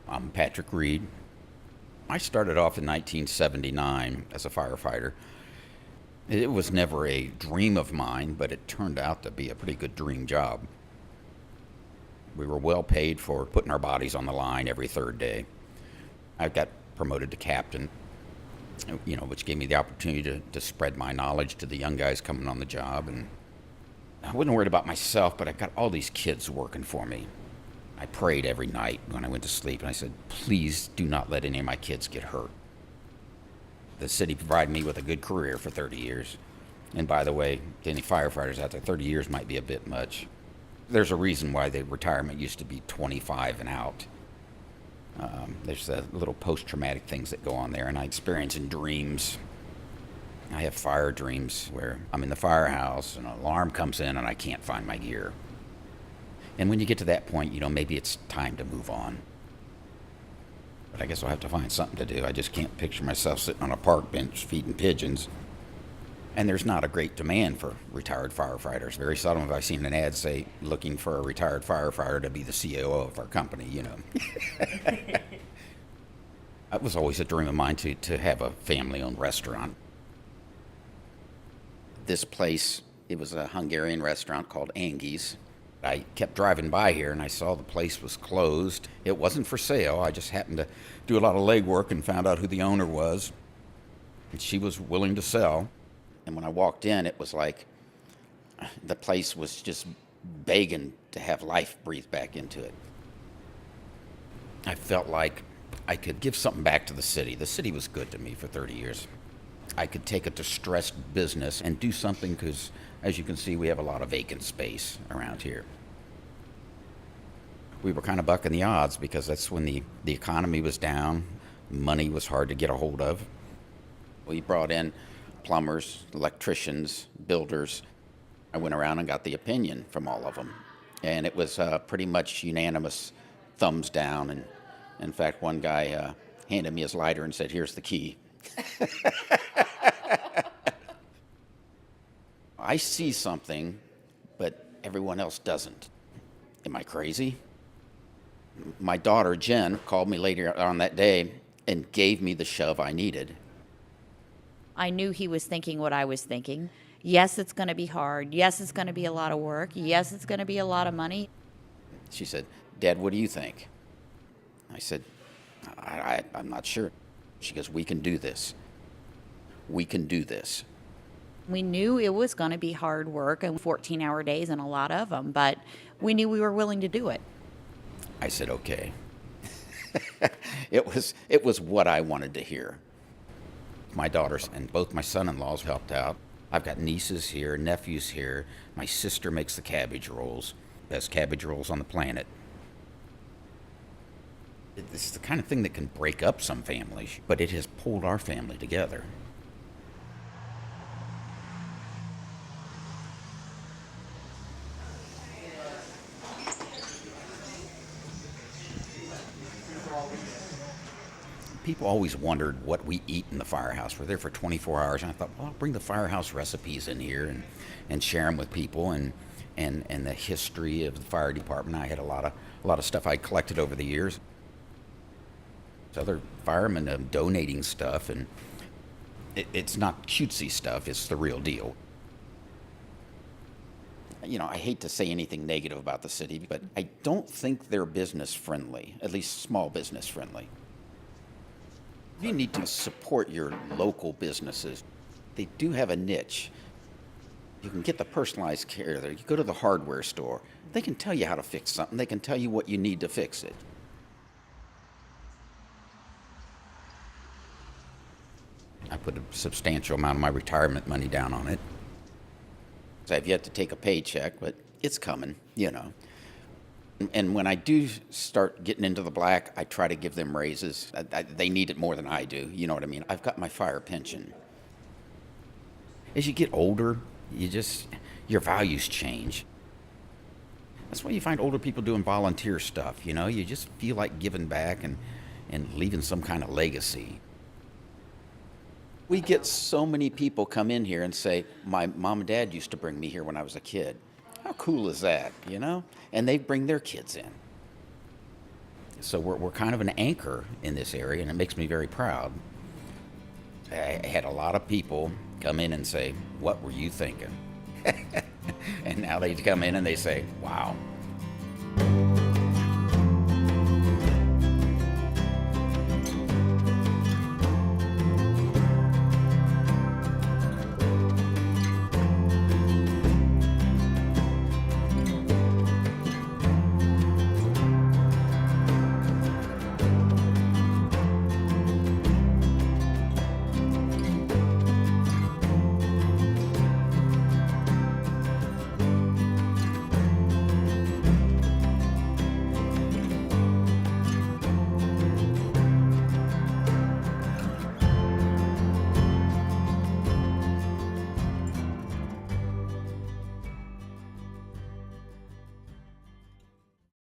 I'm Patrick Reed. I started off in 1979 as a firefighter. It was never a dream of mine, but it turned out to be a pretty good dream job. We were well paid for putting our bodies on the line every third day. I got promoted to captain, which gave me the opportunity to spread my knowledge to the young guys coming on the job. And I wasn't worried about myself, but I got all these kids working for me. I prayed every night when I went to sleep, and I said, please do not let any of my kids get hurt. The city provided me with a good career for 30 years. And by the way, to any firefighters out there, 30 years might be a bit much. There's a reason why the retirement used to be 25 and out. There's the little post-traumatic things that go on there, and I experience in dreams. I have fire dreams where I'm in the firehouse, and an alarm comes in, and I can't find my gear. And when you get to that point, maybe it's time to move on. But I guess I'll have to find something to do. I just can't picture myself sitting on a park bench feeding pigeons. And there's not a great demand for retired firefighters. Very seldom have I seen an ad say, looking for a retired firefighter to be the COO of our company, It was always a dream of mine to have a family-owned restaurant. This place, it was a Hungarian restaurant called Angie's. I kept driving by here and I saw the place was closed. It wasn't for sale. I just happened to do a lot of legwork and found out who the owner was. And she was willing to sell. And when I walked in, it was like the place was just begging to have life breathed back into it. I felt like I could give something back to the city. The city was good to me for 30 years. I could take a distressed business and do something because, as you can see, we have a lot of vacant space around here. We were kind of bucking the odds because that's when the economy was down, money was hard to get a hold of. We brought in plumbers, electricians, builders. I went around and got the opinion from all of them. And it was pretty much unanimous thumbs down. And in fact, one guy handed me his lighter and said, here's the key. I see something, but everyone else doesn't. Am I crazy? My daughter, Jen, called me later on that day and gave me the shove I needed. I knew he was thinking what I was thinking. Yes, it's going to be hard. Yes, it's going to be a lot of work. Yes, it's going to be a lot of money. She said, Dad, what do you think? I said, I'm not sure. She goes, we can do this. We can do this. We knew it was going to be hard work and 14-hour days and a lot of them, but we knew we were willing to do it. I said, okay. It was what I wanted to hear. My daughters and both my son-in-laws helped out. I've got nieces here, nephews here. My sister makes the cabbage rolls. Best cabbage rolls on the planet. This is the kind of thing that can break up some families, but it has pulled our family together. People always wondered what we eat in the firehouse. We're there for 24 hours, and I thought, well, I'll bring the firehouse recipes in here and share them with people and the history of the fire department. I had a lot of stuff I collected over the years. Other firemen donating stuff, and it's not cutesy stuff, it's the real deal. I hate to say anything negative about the city, but I don't think they're business friendly, at least small business friendly. You need to support your local businesses. They do have a niche. You can get the personalized care there. You go to the hardware store. They can tell you how to fix something. They can tell you what you need to fix it. I put a substantial amount of my retirement money down on it. I've yet to take a paycheck, but it's coming, And when I do start getting into the black, I try to give them raises. They need it more than I do, you know what I mean? I've got my fire pension. As you get older, your values change. That's why you find older people doing volunteer stuff, You just feel like giving back and leaving some kind of legacy. We get so many people come in here and say, my mom and dad used to bring me here when I was a kid. How cool is that, And they bring their kids in. So we're kind of an anchor in this area, and it makes me very proud. I had a lot of people come in and say, "What were you thinking?" And now they come in and they say, "Wow,